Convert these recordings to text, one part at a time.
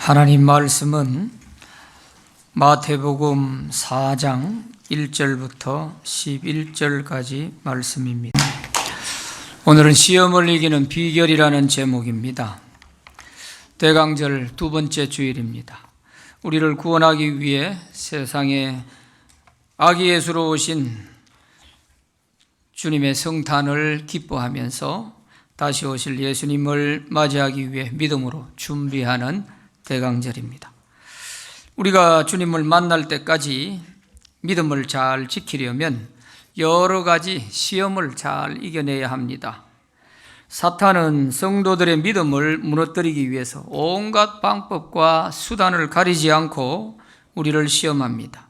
하나님 말씀은 마태복음 4장 1절부터 11절까지 말씀입니다. 오늘은 시험을 이기는 비결이라는 제목입니다. 대강절 두 번째 주일입니다. 우리를 구원하기 위해 세상에 아기 예수로 오신 주님의 성탄을 기뻐하면서 다시 오실 예수님을 맞이하기 위해 믿음으로 준비하는 대강절입니다. 우리가 주님을 만날 때까지 믿음을 잘 지키려면 여러 가지 시험을 잘 이겨내야 합니다. 사탄은 성도들의 믿음을 무너뜨리기 위해서 온갖 방법과 수단을 가리지 않고 우리를 시험합니다.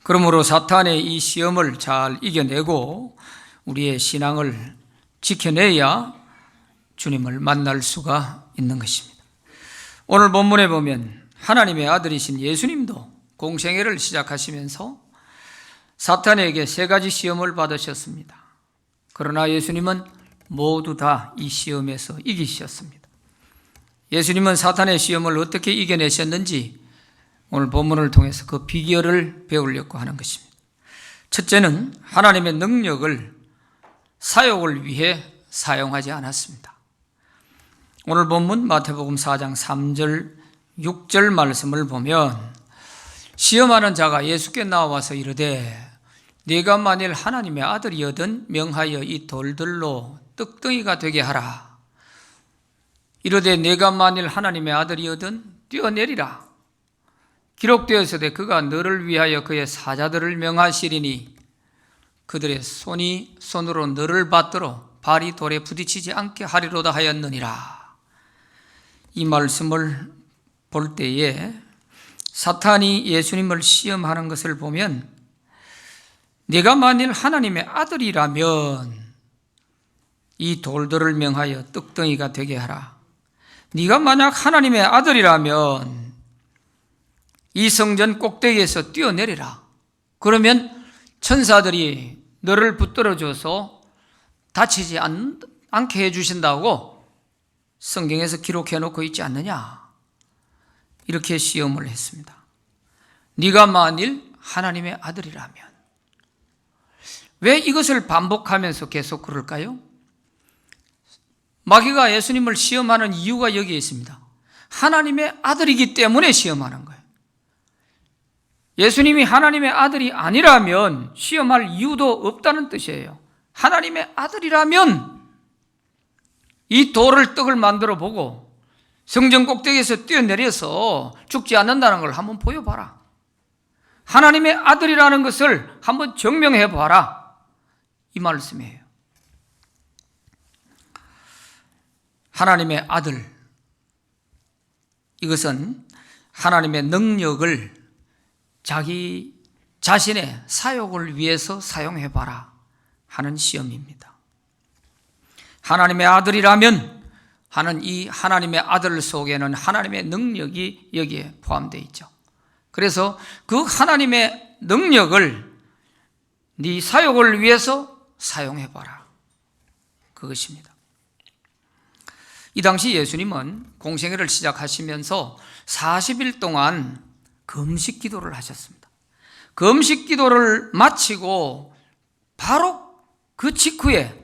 그러므로 사탄의 이 시험을 잘 이겨내고 우리의 신앙을 지켜내야 주님을 만날 수가 있는 것입니다. 오늘 본문에 보면 하나님의 아들이신 예수님도 공생애를 시작하시면서 사탄에게 세 가지 시험을 받으셨습니다. 그러나 예수님은 모두 다 이 시험에서 이기셨습니다. 예수님은 사탄의 시험을 어떻게 이겨내셨는지 오늘 본문을 통해서 그 비결을 배우려고 하는 것입니다. 첫째는 하나님의 능력을 사역을 위해 사용하지 않았습니다. 오늘 본문 마태복음 4장 3절 6절 말씀을 보면 시험하는 자가 예수께 나와서 이르되 네가 만일 하나님의 아들이거든 명하여 이 돌들로 떡덩이가 되게 하라. 이르되 네가 만일 하나님의 아들이거든 뛰어내리라. 기록되었으되 그가 너를 위하여 그의 사자들을 명하시리니 그들의 손이 손으로 너를 받들어 발이 돌에 부딪히지 않게 하리로다 하였느니라. 이 말씀을 볼 때에 사탄이 예수님을 시험하는 것을 보면 네가 만일 하나님의 아들이라면 이 돌들을 명하여 떡덩이가 되게 하라. 네가 만약 하나님의 아들이라면 이 성전 꼭대기에서 뛰어내리라. 그러면 천사들이 너를 붙들어줘서 다치지 않게 해주신다고 성경에서 기록해 놓고 있지 않느냐. 이렇게 시험을 했습니다. 네가 만일 하나님의 아들이라면. 왜 이것을 반복하면서 계속 그럴까요? 마귀가 예수님을 시험하는 이유가 여기에 있습니다. 하나님의 아들이기 때문에 시험하는 거예요. 예수님이 하나님의 아들이 아니라면 시험할 이유도 없다는 뜻이에요. 하나님의 아들이라면 이 돌을 떡을 만들어 보고 성전 꼭대기에서 뛰어내려서 죽지 않는다는 걸 한번 보여봐라. 하나님의 아들이라는 것을 한번 증명해 봐라. 이 말씀이에요. 하나님의 아들, 이것은 하나님의 능력을 자기 자신의 사역을 위해서 사용해 봐라 하는 시험입니다. 하나님의 아들이라면 하는 이 하나님의 아들 속에는 하나님의 능력이 여기에 포함되어 있죠. 그래서 그 하나님의 능력을 네 사역을 위해서 사용해 봐라. 그것입니다. 이 당시 예수님은 공생애를 시작하시면서 40일 동안 금식 기도를 하셨습니다. 금식 기도를 마치고 바로 그 직후에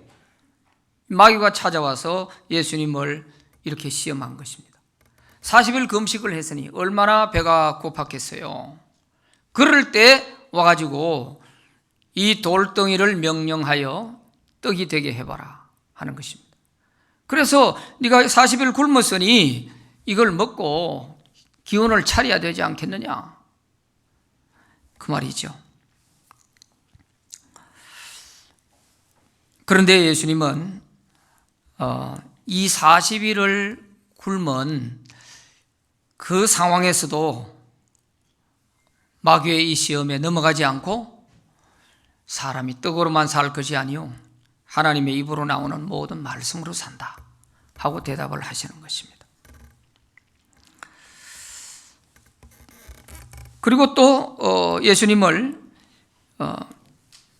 마귀가 찾아와서 예수님을 이렇게 시험한 것입니다. 40일 금식을 했으니 얼마나 배가 고팠겠어요. 그럴 때 와가지고 이 돌덩이를 명령하여 떡이 되게 해봐라 하는 것입니다. 그래서 네가 40일 굶었으니 이걸 먹고 기운을 차려야 되지 않겠느냐 그 말이죠. 그런데 예수님은 이 40일을 굶은 그 상황에서도 마귀의 이 시험에 넘어가지 않고 사람이 떡으로만 살 것이 아니요 하나님의 입으로 나오는 모든 말씀으로 산다 하고 대답을 하시는 것입니다. 그리고 또 예수님을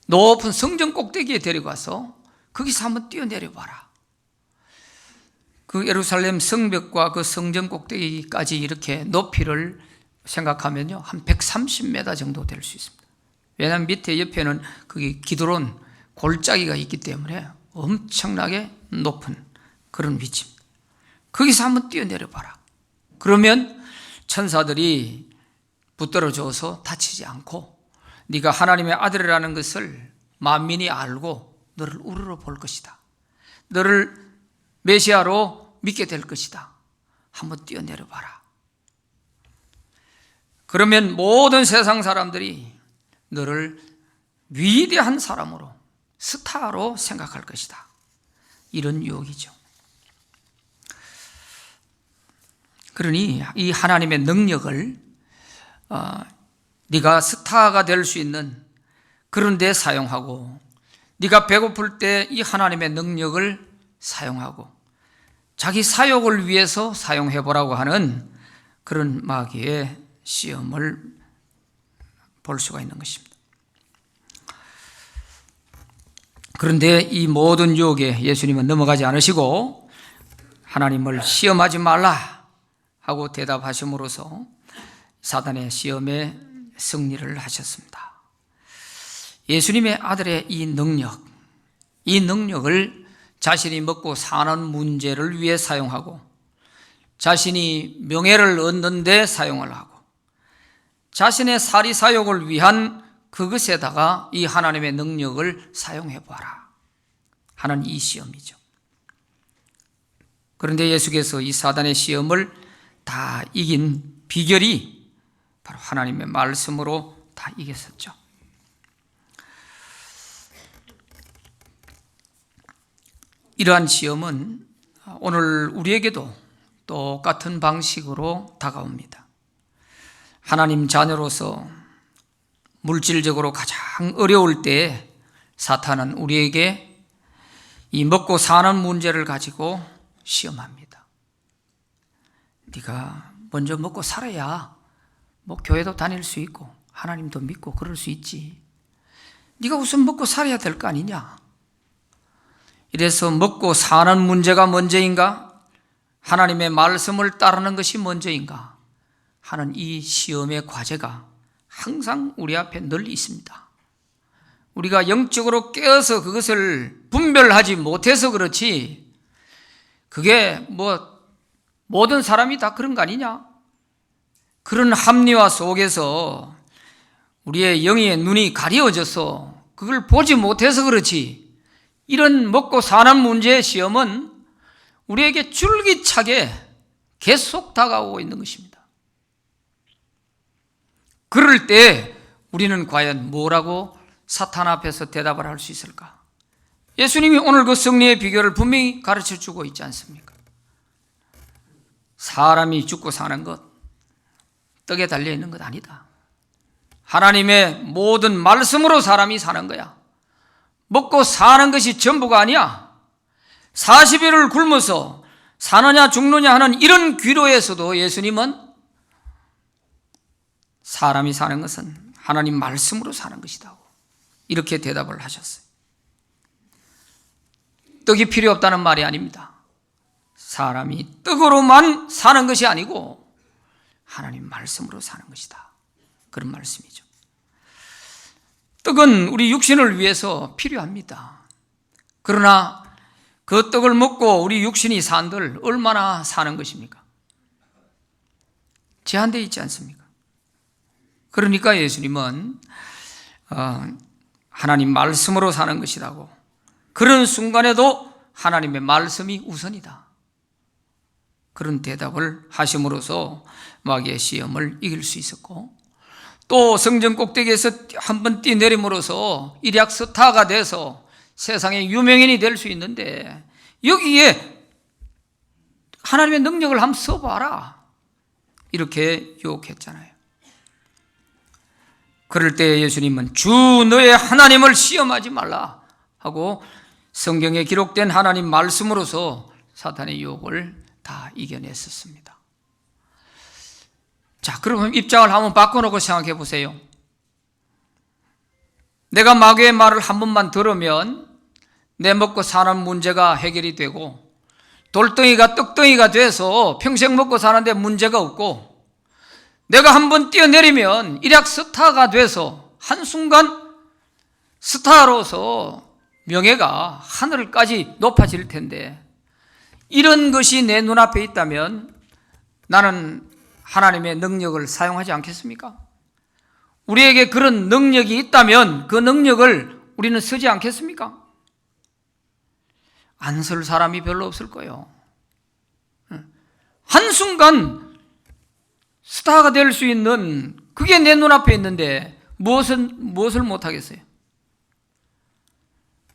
높은 성전 꼭대기에 데려가서 거기서 한번 뛰어내려 봐라. 그 예루살렘 성벽과 그 성전 꼭대기까지 이렇게 높이를 생각하면요, 한 130m 정도 될 수 있습니다. 왜냐하면 밑에 옆에는 그게 기드론 골짜기가 있기 때문에 엄청나게 높은 그런 위치입니다. 거기서 한번 뛰어내려 봐라. 그러면 천사들이 붙들어줘서 다치지 않고 네가 하나님의 아들이라는 것을 만민이 알고 너를 우러러 볼 것이다. 너를 메시아로 믿게 될 것이다. 한번 뛰어내려 봐라. 그러면 모든 세상 사람들이 너를 위대한 사람으로, 스타로 생각할 것이다. 이런 유혹이죠. 그러니 이 하나님의 능력을 네가 스타가 될 수 있는 그런 데 사용하고, 네가 배고플 때 이 하나님의 능력을 사용하고 자기 사욕을 위해서 사용해보라고 하는 그런 마귀의 시험을 볼 수가 있는 것입니다. 그런데 이 모든 유혹에 예수님은 넘어가지 않으시고 하나님을 시험하지 말라 하고 대답하심으로써 사단의 시험에 승리를 하셨습니다. 예수님의 아들의 이 능력을 자신이 먹고 사는 문제를 위해 사용하고, 자신이 명예를 얻는 데 사용을 하고, 자신의 사리사욕을 위한 그것에다가 이 하나님의 능력을 사용해봐라 하는 이 시험이죠. 그런데 예수께서 이 사단의 시험을 다 이긴 비결이 바로 하나님의 말씀으로 다 이겼었죠. 이러한 시험은 오늘 우리에게도 똑같은 방식으로 다가옵니다. 하나님 자녀로서 물질적으로 가장 어려울 때 사탄은 우리에게 이 먹고 사는 문제를 가지고 시험합니다. 네가 먼저 먹고 살아야 뭐 교회도 다닐 수 있고 하나님도 믿고 그럴 수 있지. 네가 우선 먹고 살아야 될 거 아니냐. 이래서 먹고 사는 문제가 먼저인가? 하나님의 말씀을 따르는 것이 먼저인가? 하는 이 시험의 과제가 항상 우리 앞에 늘 있습니다. 우리가 영적으로 깨어서 그것을 분별하지 못해서 그렇지, 그게 뭐 모든 사람이 다 그런 거 아니냐? 그런 합리화 속에서 우리의 영의 눈이 가려져서 그걸 보지 못해서 그렇지, 이런 먹고 사는 문제의 시험은 우리에게 줄기차게 계속 다가오고 있는 것입니다. 그럴 때 우리는 과연 뭐라고 사탄 앞에서 대답을 할 수 있을까? 예수님이 오늘 그 승리의 비결을 분명히 가르쳐 주고 있지 않습니까? 사람이 죽고 사는 것, 떡에 달려있는 것 아니다. 하나님의 모든 말씀으로 사람이 사는 거야. 먹고 사는 것이 전부가 아니야. 40일을 굶어서 사느냐 죽느냐 하는 이런 기로에서도 예수님은 사람이 사는 것은 하나님 말씀으로 사는 것이다, 이렇게 대답을 하셨어요. 떡이 필요 없다는 말이 아닙니다. 사람이 떡으로만 사는 것이 아니고 하나님 말씀으로 사는 것이다, 그런 말씀이죠. 떡은 우리 육신을 위해서 필요합니다. 그러나 그 떡을 먹고 우리 육신이 산들 얼마나 사는 것입니까? 제한되어 있지 않습니까? 그러니까 예수님은 하나님 말씀으로 사는 것이라고, 그런 순간에도 하나님의 말씀이 우선이다, 그런 대답을 하심으로써 마귀의 시험을 이길 수 있었고, 또 성전 꼭대기에서 한번 뛰내림으로써 일약 스타가 돼서 세상의 유명인이 될 수 있는데, 여기에 하나님의 능력을 한번 써봐라, 이렇게 유혹했잖아요. 그럴 때 예수님은 주 너의 하나님을 시험하지 말라 하고 성경에 기록된 하나님 말씀으로서 사탄의 유혹을 다 이겨냈었습니다. 자, 그러면 입장을 한번 바꿔놓고 생각해 보세요. 내가 마귀의 말을 한 번만 들으면 내 먹고 사는 문제가 해결이 되고, 돌덩이가 떡덩이가 돼서 평생 먹고 사는데 문제가 없고, 내가 한번 뛰어내리면 일약 스타가 돼서 한순간 스타로서 명예가 하늘까지 높아질 텐데, 이런 것이 내 눈앞에 있다면 나는 하나님의 능력을 사용하지 않겠습니까? 우리에게 그런 능력이 있다면 그 능력을 우리는 쓰지 않겠습니까? 안 쓸 사람이 별로 없을 거예요. 한순간 스타가 될 수 있는 그게 내 눈앞에 있는데 무엇을 못하겠어요?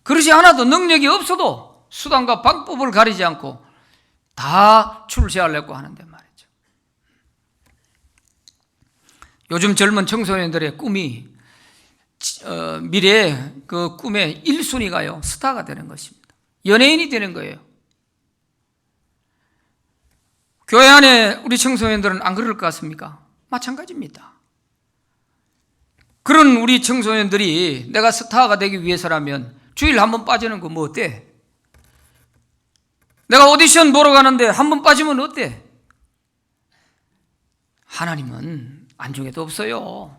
그러지 않아도, 능력이 없어도 수단과 방법을 가리지 않고 다 출세하려고 하는데 말이죠. 요즘 젊은 청소년들의 꿈이 미래의 그 꿈의 1순위가요, 스타가 되는 것입니다. 연예인이 되는 거예요. 교회 안에 우리 청소년들은 안 그럴 것 같습니까? 마찬가지입니다. 그런 우리 청소년들이 내가 스타가 되기 위해서라면 주일 한 번 빠지는 거 뭐 어때? 내가 오디션 보러 가는데 한 번 빠지면 어때? 하나님은 안중에도 없어요.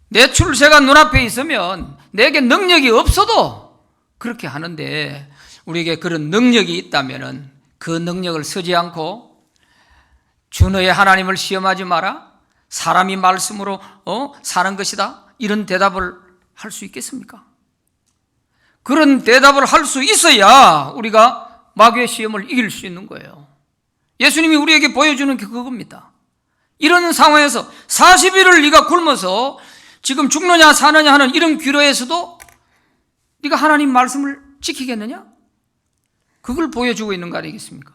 내 출세가 눈앞에 있으면 내게 능력이 없어도 그렇게 하는데, 우리에게 그런 능력이 있다면 그 능력을 쓰지 않고 주 너의 하나님을 시험하지 마라, 사람이 말씀으로 사는 것이다, 이런 대답을 할 수 있겠습니까? 그런 대답을 할 수 있어야 우리가 마귀의 시험을 이길 수 있는 거예요. 예수님이 우리에게 보여주는 게 그겁니다. 이런 상황에서 40일을 네가 굶어서 지금 죽느냐 사느냐 하는 이런 기로에서도 네가 하나님 말씀을 지키겠느냐? 그걸 보여주고 있는 거 아니겠습니까?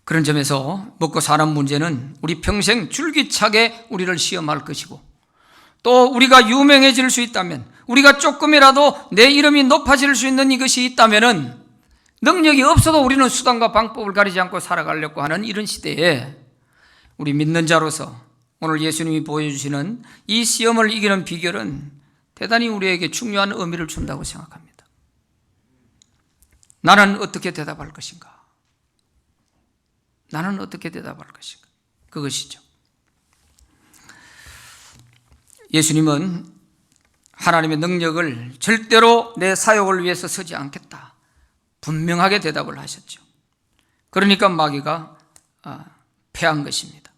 그런 점에서 먹고 사는 문제는 우리 평생 줄기차게 우리를 시험할 것이고, 또 우리가 유명해질 수 있다면, 우리가 조금이라도 내 이름이 높아질 수 있는 이것이 있다면, 능력이 없어도 우리는 수단과 방법을 가리지 않고 살아가려고 하는 이런 시대에 우리 믿는 자로서 오늘 예수님이 보여주시는 이 시험을 이기는 비결은 대단히 우리에게 중요한 의미를 준다고 생각합니다. 나는 어떻게 대답할 것인가? 나는 어떻게 대답할 것인가? 그것이죠. 예수님은 하나님의 능력을 절대로 내 사역을 위해서 쓰지 않겠다, 분명하게 대답을 하셨죠. 그러니까 마귀가 패한 것입니다.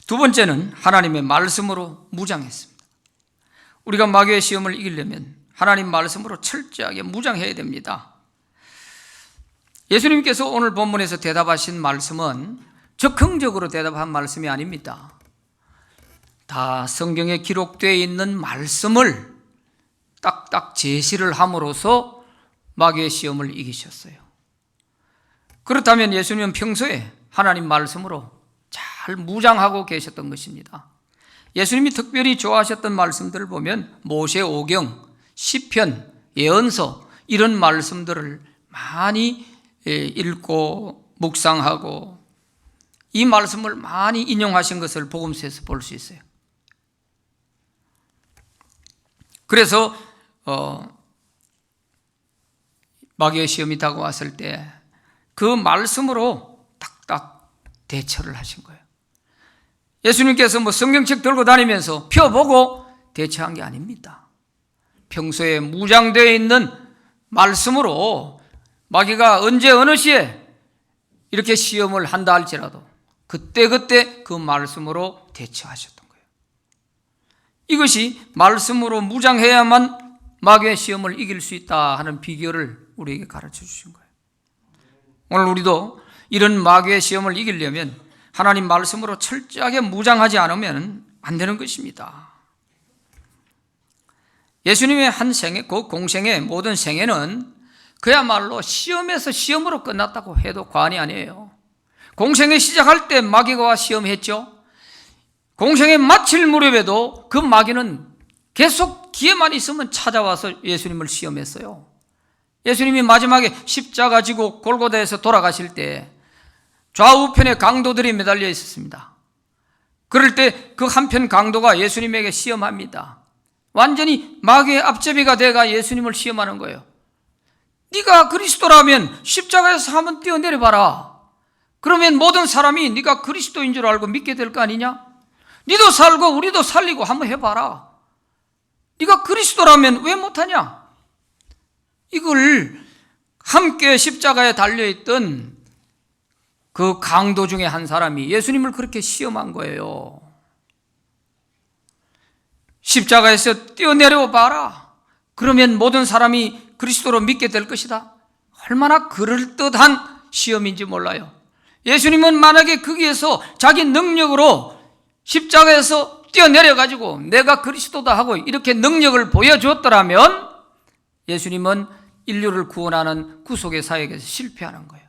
두 번째는 하나님의 말씀으로 무장했습니다. 우리가 마귀의 시험을 이기려면 하나님 말씀으로 철저하게 무장해야 됩니다. 예수님께서 오늘 본문에서 대답하신 말씀은 적극적으로 대답한 말씀이 아닙니다. 다 성경에 기록되어 있는 말씀을 딱딱 제시를 함으로써 마귀의 시험을 이기셨어요. 그렇다면 예수님은 평소에 하나님 말씀으로 잘 무장하고 계셨던 것입니다. 예수님이 특별히 좋아하셨던 말씀들을 보면 모세오경, 시편, 예언서, 이런 말씀들을 많이 읽고 묵상하고 이 말씀을 많이 인용하신 것을 복음서에서 볼 수 있어요. 그래서 마귀의 시험이 다가왔을 때 그 말씀으로 딱딱 대처를 하신 거예요. 예수님께서 성경책 들고 다니면서 펴보고 대처한 게 아닙니다. 평소에 무장되어 있는 말씀으로 마귀가 언제 어느 시에 이렇게 시험을 한다 할지라도 그때그때 그 말씀으로 대처하셨던 거예요. 이것이 말씀으로 무장해야만 마귀의 시험을 이길 수 있다 하는 비결을 우리에게 가르쳐 주신 거예요. 오늘 우리도 이런 마귀의 시험을 이기려면 하나님 말씀으로 철저하게 무장하지 않으면 안 되는 것입니다. 예수님의 한 생애, 그 공생의 모든 생애는 그야말로 시험에서 시험으로 끝났다고 해도 과언이 아니에요. 공생애 시작할 때 마귀가 시험했죠. 공생애 마칠 무렵에도 그 마귀는 계속 기회만 있으면 찾아와서 예수님을 시험했어요. 예수님이 마지막에 십자가 지고 골고다에서 돌아가실 때 좌우편에 강도들이 매달려 있었습니다. 그럴 때 그 한편 강도가 예수님에게 시험합니다. 완전히 마귀의 앞제비가 돼가 예수님을 시험하는 거예요. 네가 그리스도라면 십자가에서 한번 뛰어내려봐라. 그러면 모든 사람이 네가 그리스도인 줄 알고 믿게 될 거 아니냐? 네도 살고 우리도 살리고 한번 해봐라. 네가 그리스도라면 왜 못하냐? 이걸 함께 십자가에 달려있던 그 강도 중에 한 사람이 예수님을 그렇게 시험한 거예요. 십자가에서 뛰어내려 봐라. 그러면 모든 사람이 그리스도로 믿게 될 것이다. 얼마나 그럴듯한 시험인지 몰라요. 예수님은 만약에 거기에서 자기 능력으로 십자가에서 뛰어내려가지고 내가 그리스도다 하고 이렇게 능력을 보여주었더라면 예수님은 인류를 구원하는 구속의 사역에서 실패하는 거예요.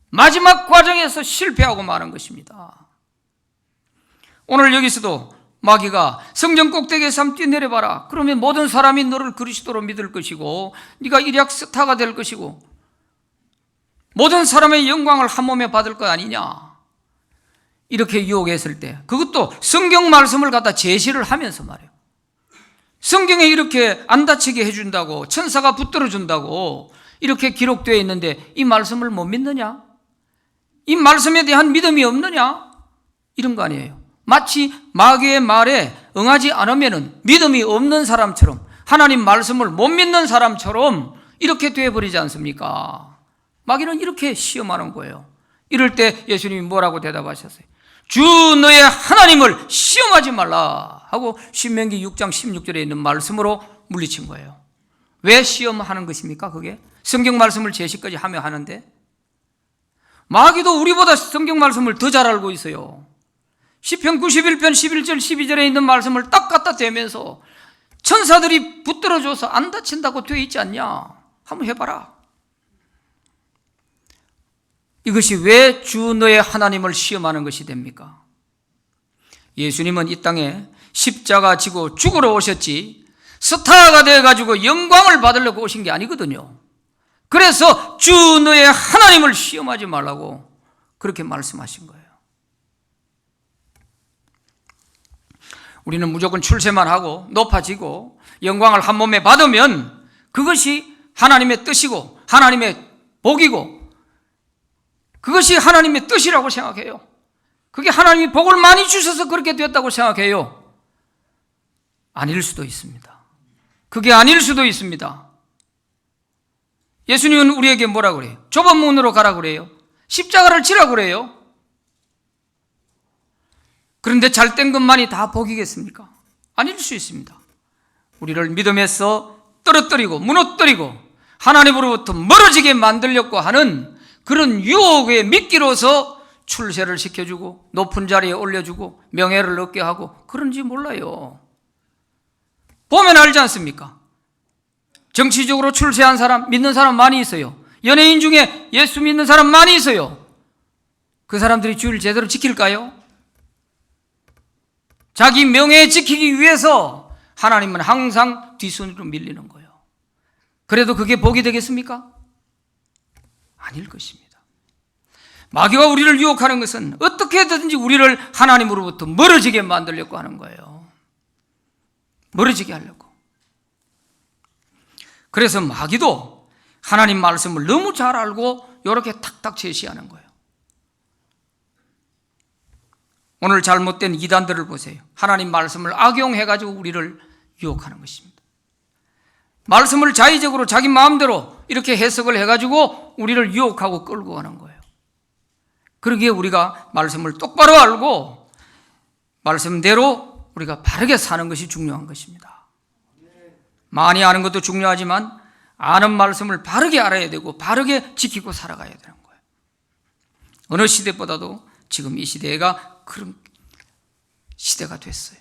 마지막 과정에서 실패하고 마는 것입니다. 오늘 여기서도 마귀가 성전 꼭대기에서 한번 뛰어내려봐라. 그러면 모든 사람이 너를 그리스도로 믿을 것이고 네가 일약 스타가 될 것이고 모든 사람의 영광을 한 몸에 받을 것 아니냐. 이렇게 유혹했을 때 그것도 성경 말씀을 갖다 제시를 하면서 말이에요. 성경에 이렇게 안 다치게 해준다고 천사가 붙들어준다고 이렇게 기록되어 있는데 이 말씀을 못 믿느냐? 이 말씀에 대한 믿음이 없느냐? 이런 거 아니에요. 마치 마귀의 말에 응하지 않으면 믿음이 없는 사람처럼 하나님 말씀을 못 믿는 사람처럼 이렇게 되어버리지 않습니까? 마귀는 이렇게 시험하는 거예요. 이럴 때 예수님이 뭐라고 대답하셨어요? 주 너의 하나님을 시험하지 말라 하고 신명기 6장 16절에 있는 말씀으로 물리친 거예요. 왜 시험하는 것입니까? 그게 성경 말씀을 제시까지 하며 하는데 마귀도 우리보다 성경 말씀을 더 잘 알고 있어요. 시편 91편 11절 12절에 있는 말씀을 딱 갖다 대면서 천사들이 붙들어줘서 안 다친다고 되어 있지 않냐? 한번 해봐라. 이것이 왜 주 너의 하나님을 시험하는 것이 됩니까? 예수님은 이 땅에 십자가 지고 죽으러 오셨지 스타가 되어가지고 영광을 받으려고 오신 게 아니거든요. 그래서 주 너의 하나님을 시험하지 말라고 그렇게 말씀하신 거예요. 우리는 무조건 출세만 하고 높아지고 영광을 한 몸에 받으면 그것이 하나님의 뜻이고 하나님의 복이고 그것이 하나님의 뜻이라고 생각해요. 그게 하나님이 복을 많이 주셔서 그렇게 되었다고 생각해요. 아닐 수도 있습니다. 그게 아닐 수도 있습니다. 예수님은 우리에게 뭐라 그래요? 좁은 문으로 가라 그래요. 십자가를 지라 그래요. 그런데 잘된 것만이 다 복이겠습니까? 아닐 수 있습니다. 우리를 믿음에서 떨어뜨리고 무너뜨리고 하나님으로부터 멀어지게 만들려고 하는 그런 유혹에 미끼로서 출세를 시켜주고 높은 자리에 올려주고 명예를 얻게 하고 그런지 몰라요. 보면 알지 않습니까? 정치적으로 출세한 사람, 믿는 사람 많이 있어요. 연예인 중에 예수 믿는 사람 많이 있어요. 그 사람들이 주의를 제대로 지킬까요? 자기 명예 지키기 위해서 하나님은 항상 뒷손으로 밀리는 거예요. 그래도 그게 복이 되겠습니까? 아닐 것입니다. 마귀가 우리를 유혹하는 것은 어떻게든지 우리를 하나님으로부터 멀어지게 만들려고 하는 거예요. 멀어지게 하려고. 그래서 마귀도 하나님 말씀을 너무 잘 알고 이렇게 탁탁 제시하는 거예요. 오늘 잘못된 이단들을 보세요. 하나님 말씀을 악용해가지고 우리를 유혹하는 것입니다. 말씀을 자의적으로 자기 마음대로 이렇게 해석을 해가지고 우리를 유혹하고 끌고 가는 거예요. 그러기에 우리가 말씀을 똑바로 알고 말씀대로 우리가 바르게 사는 것이 중요한 것입니다. 많이 아는 것도 중요하지만 아는 말씀을 바르게 알아야 되고 바르게 지키고 살아가야 되는 거예요. 어느 시대보다도 지금 이 시대가 그런 시대가 됐어요.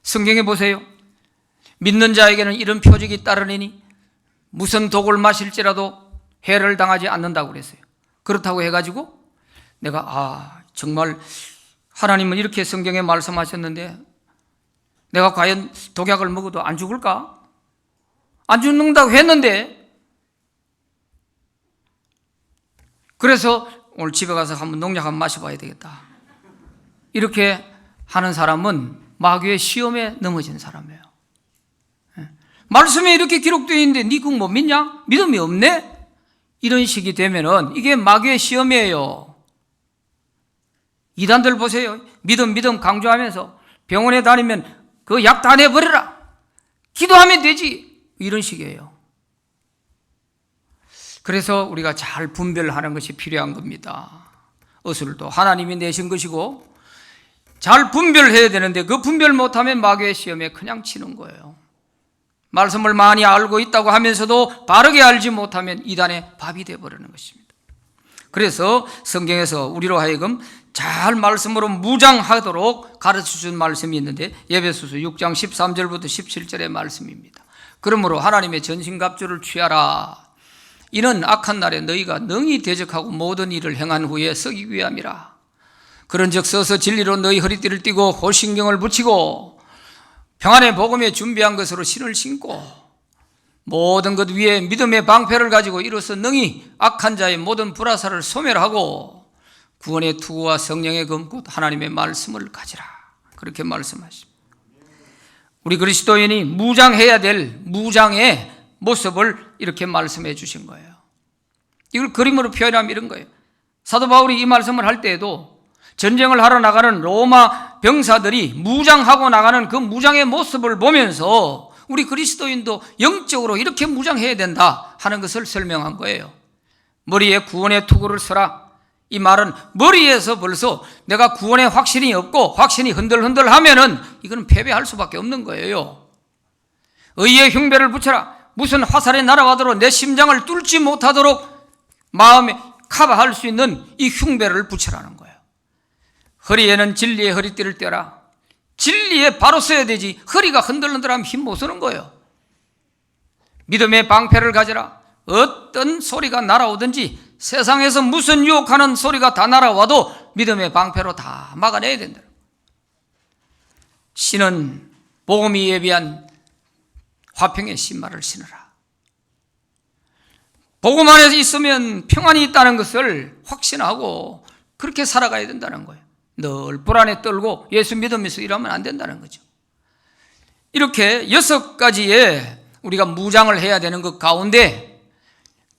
성경에 보세요. 믿는 자에게는 이런 표적이 따르니 무슨 독을 마실지라도 해를 당하지 않는다고 그랬어요. 그렇다고 해가지고 내가 정말 하나님은 이렇게 성경에 말씀하셨는데 내가 과연 독약을 먹어도 안 죽을까? 안 죽는다고 했는데 그래서 오늘 집에 가서 한번 농약 한번 마셔봐야 되겠다. 이렇게 하는 사람은 마귀의 시험에 넘어진 사람이에요. 말씀에 이렇게 기록되어 있는데 네 그거 못 믿냐? 믿음이 없네? 이런 식이 되면은 이게 마귀의 시험이에요. 이단들 보세요. 믿음 강조하면서 병원에 다니면 그 약 다 내버려라. 기도하면 되지. 이런 식이에요. 그래서 우리가 잘 분별하는 것이 필요한 겁니다. 어술도 하나님이 내신 것이고 잘 분별해야 되는데 그 분별 못하면 마귀의 시험에 그냥 치는 거예요. 말씀을 많이 알고 있다고 하면서도 바르게 알지 못하면 이단의 밥이 되어버리는 것입니다. 그래서 성경에서 우리로 하여금 잘 말씀으로 무장하도록 가르쳐준 말씀이 있는데 에베소서 6장 13절부터 17절의 말씀입니다. 그러므로 하나님의 전신갑주를 취하라. 이는 악한 날에 너희가 능히 대적하고 모든 일을 행한 후에 서기 위함이라. 그런즉 서서 진리로 너희 허리띠를 띠고 호신경을 붙이고 평안의 복음에 준비한 것으로 신을 신고 모든 것 위에 믿음의 방패를 가지고 이로써 능히 악한 자의 모든 불화살을 소멸하고 구원의 투구와 성령의 검 곧 하나님의 말씀을 가지라. 그렇게 말씀하십니다. 우리 그리스도인이 무장해야 될 무장의 모습을 이렇게 말씀해 주신 거예요. 이걸 그림으로 표현하면 이런 거예요. 사도 바울이 이 말씀을 할 때에도 전쟁을 하러 나가는 로마 병사들이 무장하고 나가는 그 무장의 모습을 보면서 우리 그리스도인도 영적으로 이렇게 무장해야 된다 하는 것을 설명한 거예요. 머리에 구원의 투구를 서라. 이 말은 머리에서 벌써 내가 구원의 확신이 없고 확신이 흔들흔들 하면은 이건 패배할 수밖에 없는 거예요. 의의 흉배를 붙여라. 무슨 화살이 날아와도 내 심장을 뚫지 못하도록 마음에 커버할 수 있는 이 흉배를 붙여라는 거예요. 허리에는 진리의 허리띠를 떼라. 진리에 바로 써야 되지. 허리가 흔들흔들하면 힘 못 쓰는 거예요. 믿음의 방패를 가져라. 어떤 소리가 날아오든지 세상에서 무슨 유혹하는 소리가 다 날아와도 믿음의 방패로 다 막아내야 된다. 신은 복음이 예비한 화평의 신발을 신으라. 복음 안에 있으면 평안이 있다는 것을 확신하고 그렇게 살아가야 된다는 거예요. 늘 불안에 떨고 예수 믿으면서 일하면 안 된다는 거죠. 이렇게 6가지의 우리가 무장을 해야 되는 것 가운데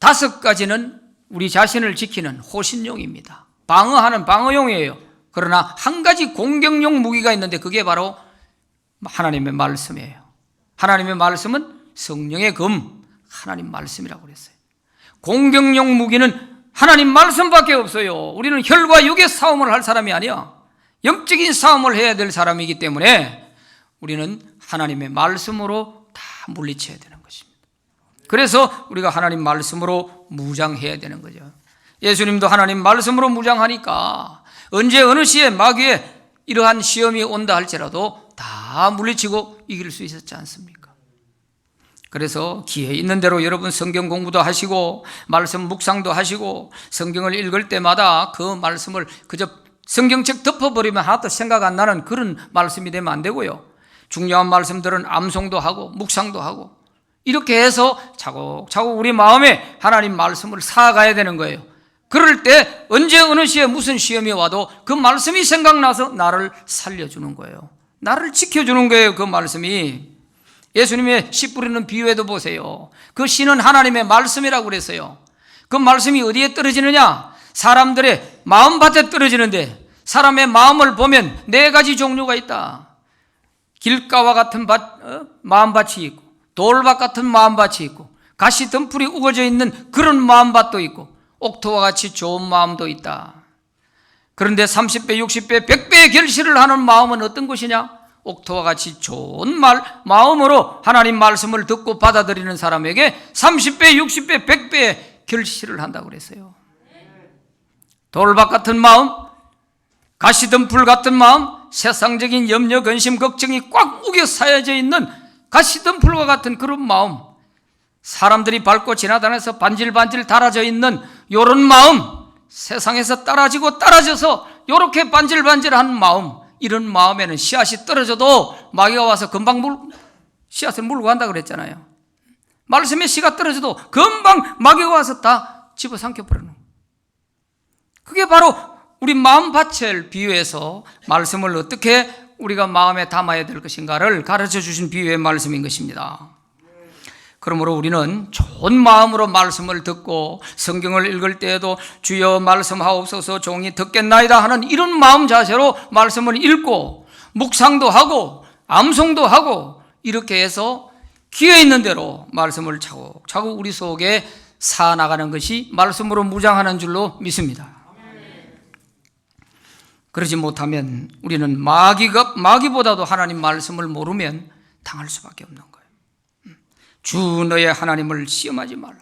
5가지는 우리 자신을 지키는 호신용입니다. 방어하는 방어용이에요. 그러나 한 가지 공격용 무기가 있는데 그게 바로 하나님의 말씀이에요. 하나님의 말씀은 성령의 검, 하나님 말씀이라고 그랬어요. 공격용 무기는 하나님 말씀밖에 없어요. 우리는 혈과 육의 싸움을 할 사람이 아니야. 영적인 싸움을 해야 될 사람이기 때문에 우리는 하나님의 말씀으로 다 물리쳐야 되는 것입니다. 그래서 우리가 하나님 말씀으로 무장해야 되는 거죠. 예수님도 하나님 말씀으로 무장하니까 언제 어느 시에 마귀의 이러한 시험이 온다 할지라도 다 물리치고 이길 수 있었지 않습니까? 그래서 기회 있는 대로 여러분 성경 공부도 하시고 말씀 묵상도 하시고 성경을 읽을 때마다 그 말씀을 그저 성경책 덮어버리면 하나도 생각 안 나는 그런 말씀이 되면 안 되고요. 중요한 말씀들은 암송도 하고 묵상도 하고 이렇게 해서 차곡차곡 우리 마음에 하나님 말씀을 쌓아가야 되는 거예요. 그럴 때 언제 어느 시에 무슨 시험이 와도 그 말씀이 생각나서 나를 살려주는 거예요. 나를 지켜주는 거예요. 그 말씀이. 예수님의 씨 뿌리는 비유에도 보세요. 그 씨는 하나님의 말씀이라고 그랬어요. 그 말씀이 어디에 떨어지느냐? 사람들의 마음밭에 떨어지는데 사람의 마음을 보면 4가지 종류가 있다. 길가와 같은 마음밭이 있고 돌밭 같은 마음밭이 있고 가시 덤불이 우거져 있는 그런 마음밭도 있고 옥토와 같이 좋은 마음도 있다. 그런데 30배, 60배, 100배의 결실을 하는 마음은 어떤 것이냐? 옥토와 같이 좋은 마음으로 하나님 말씀을 듣고 받아들이는 사람에게 30배, 60배, 100배의 결실을 한다고 그랬어요. 돌밭 같은 마음, 가시덤불 같은 마음, 세상적인 염려, 근심, 걱정이 꽉 우겨 쌓여져 있는 가시덤불과 같은 그런 마음, 사람들이 밟고 지나다녀서 반질반질 달아져 있는 이런 마음, 세상에서 떨어지고 떨어져서 이렇게 반질반질한 마음, 이런 마음에는 씨앗이 떨어져도 마귀가 와서 금방 씨앗을 물고 간다 그랬잖아요. 말씀에 씨가 떨어져도 금방 마귀가 와서 다 집어삼켜 버리는 거예요. 그게 바로 우리 마음밭을 비유해서 말씀을 어떻게 우리가 마음에 담아야 될 것인가를 가르쳐 주신 비유의 말씀인 것입니다. 그러므로 우리는 좋은 마음으로 말씀을 듣고 성경을 읽을 때에도 주여 말씀하옵소서 종이 듣겠나이다 하는 이런 마음 자세로 말씀을 읽고 묵상도 하고 암송도 하고 이렇게 해서 기회 있는 대로 말씀을 차곡차곡 우리 속에 쌓아나가는 것이 말씀으로 무장하는 줄로 믿습니다. 그러지 못하면 우리는 마귀보다도 하나님 말씀을 모르면 당할 수밖에 없는 거예요. 주 너의 하나님을 시험하지 말라.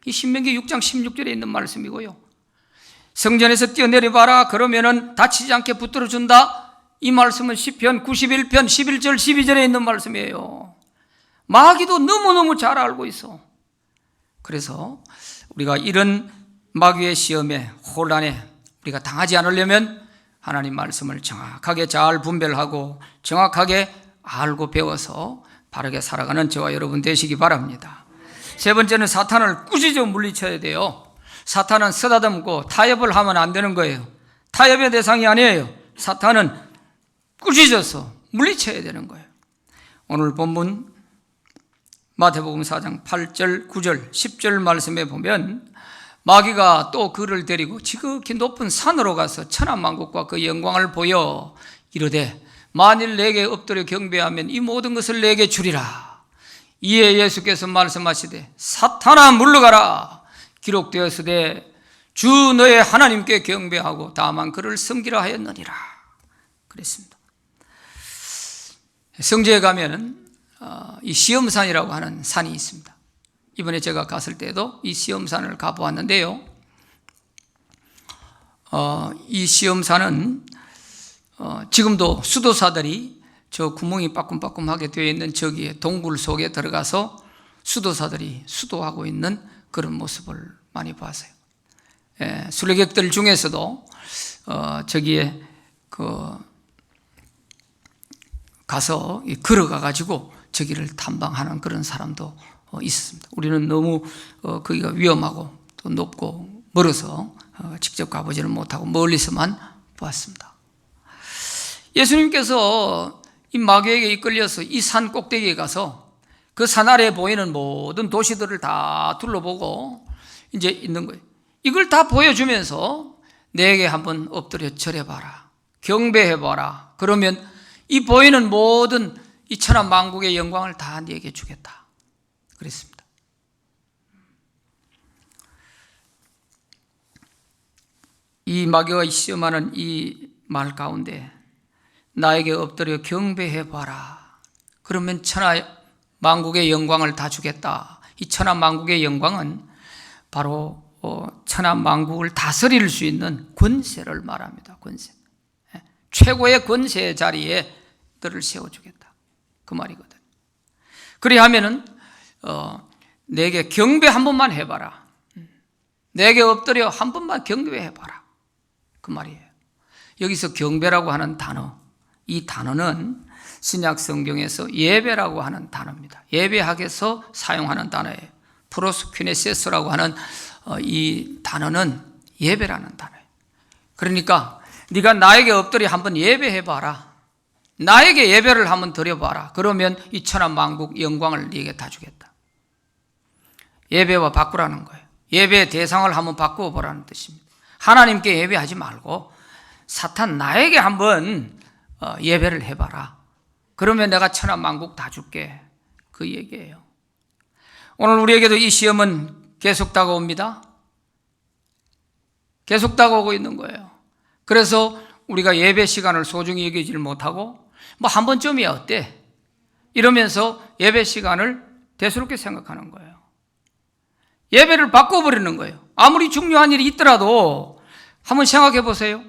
이 신명기 6장 16절에 있는 말씀이고요. 성전에서 뛰어내려봐라. 그러면은 다치지 않게 붙들어준다. 이 말씀은 시편 91편 11절 12절에 있는 말씀이에요. 마귀도 너무너무 잘 알고 있어. 그래서 우리가 이런 마귀의 시험에 혼란에 우리가 당하지 않으려면 하나님 말씀을 정확하게 잘 분별하고 정확하게 알고 배워서 바르게 살아가는 저와 여러분 되시기 바랍니다. 세 번째는 사탄을 꾸짖어 물리쳐야 돼요. 사탄은 쓰다듬고 타협을 하면 안 되는 거예요. 타협의 대상이 아니에요. 사탄은 꾸짖어서 물리쳐야 되는 거예요. 오늘 본문 마태복음 4장 8절, 9절, 10절 말씀에 보면 마귀가 또 그를 데리고 지극히 높은 산으로 가서 천하만국과 그 영광을 보여 이르되 만일 내게 엎드려 경배하면 이 모든 것을 내게 주리라. 이에 예수께서 말씀하시되 사탄아 물러가라. 기록되었으되 주 너의 하나님께 경배하고 다만 그를 섬기라 하였느니라. 그랬습니다. 성지에 가면은 이 시험산이라고 하는 산이 있습니다. 이번에 제가 갔을 때도 이 시험산을 가보았는데요. 이 시험산은 지금도 수도사들이 저 구멍이 빠끔빠끔하게 되어 있는 저기에 동굴 속에 들어가서 수도사들이 수도하고 있는 그런 모습을 많이 봤어요. 순례객들 중에서도 저기에 가서 걸어가 가지고 저기를 탐방하는 그런 사람도 있었습니다. 우리는 너무 거기가 위험하고 또 높고 멀어서 직접 가보지는 못하고 멀리서만 보았습니다. 예수님께서 이 마귀에게 이끌려서 이 산 꼭대기에 가서 그 산 아래에 보이는 모든 도시들을 다 둘러보고 이제 있는 거예요. 이걸 다 보여주면서 내게 한번 엎드려 절해봐라. 경배해봐라. 그러면 이 보이는 모든 이 천하 만국의 영광을 다 네게 주겠다. 그랬습니다. 이 마귀가 시험하는 이 말 가운데 나에게 엎드려 경배해봐라. 그러면 천하 만국의 영광을 다 주겠다. 이 천하 만국의 영광은 바로 천하 만국을 다스릴 수 있는 권세를 말합니다. 권세. 최고의 권세의 자리에 너를 세워주겠다. 그 말이거든. 그리 하면은 내게 경배 한 번만 해봐라. 내게 엎드려 한 번만 경배해봐라. 그 말이에요. 여기서 경배라고 하는 단어, 이 단어는 신약 성경에서 예배라고 하는 단어입니다. 예배학에서 사용하는 단어예요. 프로스퀴네세스라고 하는 이 단어는 예배라는 단어예요. 그러니까 네가 나에게 엎드려 한번 예배해봐라. 나에게 예배를 한번 드려봐라. 그러면 이 천하 만국 영광을 네게 다 주겠다. 예배와 바꾸라는 거예요. 예배의 대상을 한번 바꾸어 보라는 뜻입니다. 하나님께 예배하지 말고 사탄 나에게 한번 예배를 해봐라. 그러면 내가 천하 만국 다 줄게. 그 얘기예요. 오늘 우리에게도 이 시험은 계속 다가옵니다. 계속 다가오고 있는 거예요. 그래서 우리가 예배 시간을 소중히 여기질 못하고 뭐 한 번쯤이야 어때? 이러면서 예배 시간을 대수롭게 생각하는 거예요. 예배를 바꿔버리는 거예요. 아무리 중요한 일이 있더라도 한번 생각해 보세요.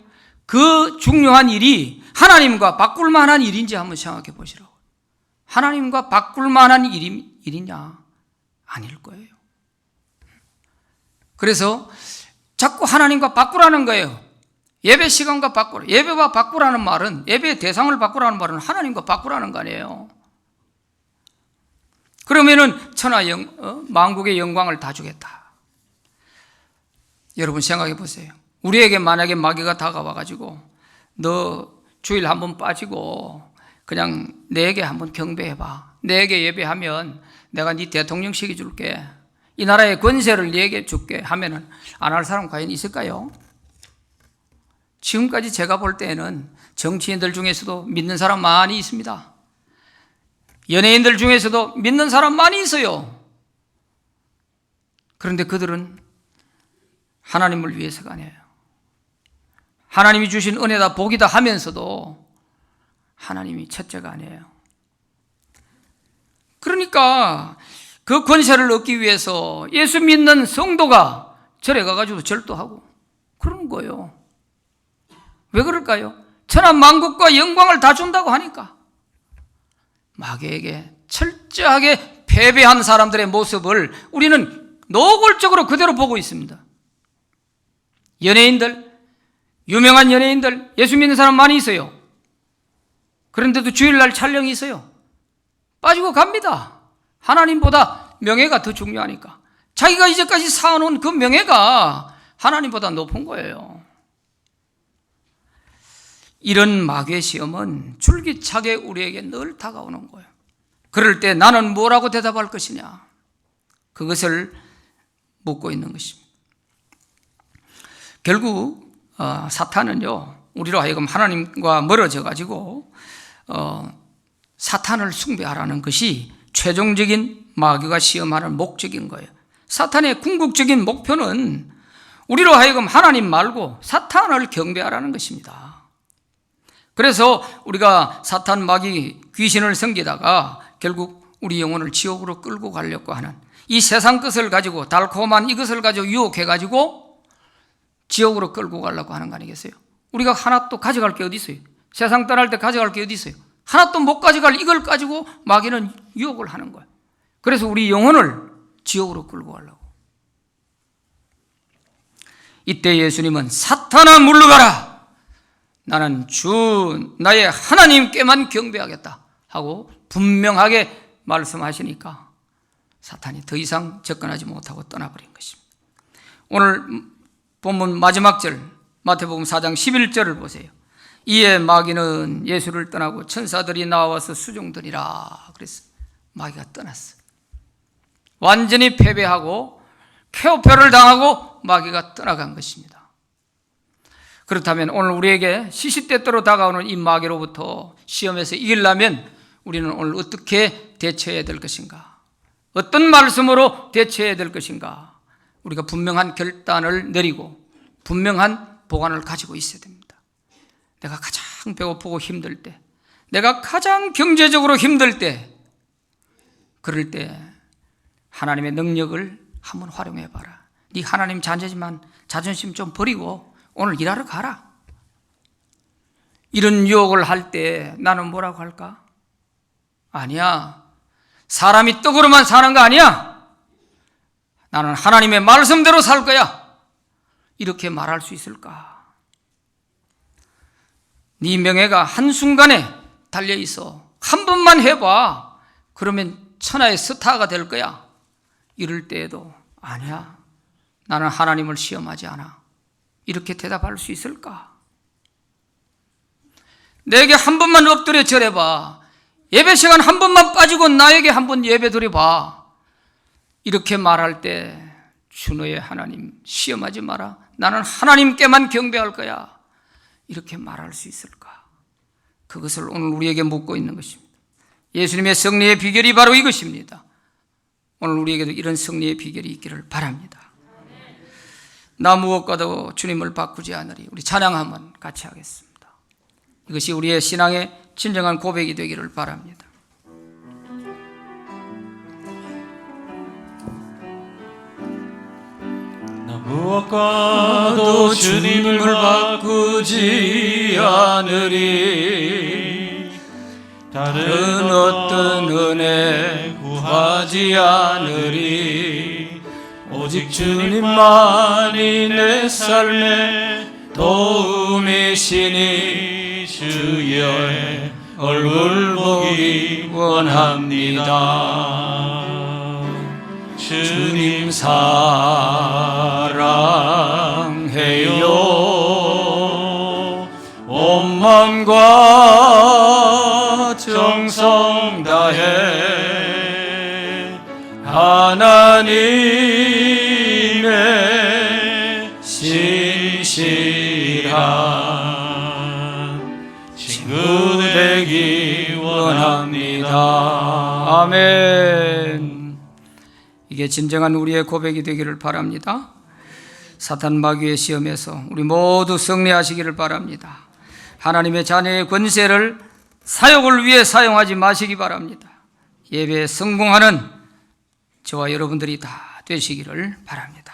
그 중요한 일이 하나님과 바꿀 만한 일인지 한번 생각해 보시라고. 하나님과 바꿀 만한 일이냐? 아닐 거예요. 그래서 자꾸 하나님과 바꾸라는 거예요. 예배 시간과 바꾸라. 예배와 바꾸라는 말은, 예배의 대상을 바꾸라는 말은 하나님과 바꾸라는 거 아니에요. 그러면은 만국의 영광을 다 주겠다. 여러분 생각해 보세요. 우리에게 만약에 마귀가 다가와가지고 너 주일 한번 빠지고 그냥 내게 한번 경배해봐. 내게 예배하면 내가 네 대통령 시켜줄게, 이 나라의 권세를 네게 줄게 하면은 안 할 사람 과연 있을까요? 지금까지 제가 볼 때에는 정치인들 중에서도 믿는 사람 많이 있습니다. 연예인들 중에서도 믿는 사람 많이 있어요. 그런데 그들은 하나님을 위해서가 아니에요. 하나님이 주신 은혜다 복이다 하면서도 하나님이 첫째가 아니에요. 그러니까 그 권세를 얻기 위해서 예수 믿는 성도가 절에 가가지고 절도하고 그러는 거예요. 왜 그럴까요? 천한 만국과 영광을 다 준다고 하니까. 마귀에게 철저하게 패배한 사람들의 모습을 우리는 노골적으로 그대로 보고 있습니다. 연예인들, 유명한 연예인들, 예수 믿는 사람 많이 있어요. 그런데도 주일날 촬영이 있어요. 빠지고 갑니다. 하나님보다 명예가 더 중요하니까. 자기가 이제까지 쌓아놓은 그 명예가 하나님보다 높은 거예요. 이런 마귀의 시험은 줄기차게 우리에게 늘 다가오는 거예요. 그럴 때 나는 뭐라고 대답할 것이냐? 그것을 묻고 있는 것입니다. 결국 사탄은요, 우리로 하여금 하나님과 멀어져 가지고 사탄을 숭배하라는 것이 최종적인 마귀가 시험하는 목적인 거예요. 사탄의 궁극적인 목표는 우리로 하여금 하나님 말고 사탄을 경배하라는 것입니다. 그래서 우리가 사탄, 마귀, 귀신을 섬기다가 결국 우리 영혼을 지옥으로 끌고 가려고 하는 이 세상 것을 가지고, 달콤한 이것을 가지고 유혹해가지고 지옥으로 끌고 가려고 하는 거 아니겠어요? 우리가 하나도 가져갈 게 어디 있어요? 세상 떠날 때 가져갈 게 어디 있어요? 하나도 못 가져갈 이걸 가지고 마귀는 유혹을 하는 거예요. 그래서 우리 영혼을 지옥으로 끌고 가려고. 이때 예수님은 사탄아 물러가라, 나는 주 나의 하나님께만 경배하겠다 하고 분명하게 말씀하시니까 사탄이 더 이상 접근하지 못하고 떠나버린 것입니다. 오늘 본문 마지막 절 마태복음 4장 11절을 보세요. 이에 마귀는 예수를 떠나고 천사들이 나와서 수종들이라 그랬어. 마귀가 떠났어. 완전히 패배하고 쾌오표를 당하고 마귀가 떠나간 것입니다. 그렇다면 오늘 우리에게 시시때때로 다가오는 이 마귀로부터 시험에서 이기려면 우리는 오늘 어떻게 대처해야 될 것인가? 어떤 말씀으로 대처해야 될 것인가? 우리가 분명한 결단을 내리고 분명한 보관을 가지고 있어야 됩니다. 내가 가장 배고프고 힘들 때, 내가 가장 경제적으로 힘들 때, 그럴 때 하나님의 능력을 한번 활용해봐라. 네 하나님 자녀지만 자존심 좀 버리고 오늘 일하러 가라. 이런 유혹을 할 때 나는 뭐라고 할까? 아니야, 사람이 떡으로만 사는 거 아니야. 나는 하나님의 말씀대로 살 거야. 이렇게 말할 수 있을까? 네 명예가 한순간에 달려있어. 한 번만 해봐. 그러면 천하의 스타가 될 거야. 이럴 때에도 아니야, 나는 하나님을 시험하지 않아. 이렇게 대답할 수 있을까? 내게 한 번만 엎드려 절해봐. 예배 시간 한 번만 빠지고 나에게 한 번 예배 드려봐. 이렇게 말할 때 주 너의 하나님 시험하지 마라. 나는 하나님께만 경배할 거야. 이렇게 말할 수 있을까? 그것을 오늘 우리에게 묻고 있는 것입니다. 예수님의 승리의 비결이 바로 이것입니다. 오늘 우리에게도 이런 승리의 비결이 있기를 바랍니다. 나 무엇과도 주님을 바꾸지 않으리. 우리 찬양 한번 같이 하겠습니다. 이것이 우리의 신앙의 진정한 고백이 되기를 바랍니다. 나 무엇과도 주님을 바꾸지 않으리. 다른 어떤 은혜 구하지 않으리. 오직 주님만이 내 삶의 도움이시니 주의 얼굴 보기 원합니다. 주님 사랑해요. 온 마음과 정성 다해 친구 되기 원합니다. 아멘. 이게 진정한 우리의 고백이 되기를 바랍니다. 사탄 마귀의 시험에서 우리 모두 승리하시기를 바랍니다. 하나님의 자녀의 권세를 사역을 위해 사용하지 마시기 바랍니다. 예배에 성공하는 저와 여러분들이 다 되시기를 바랍니다.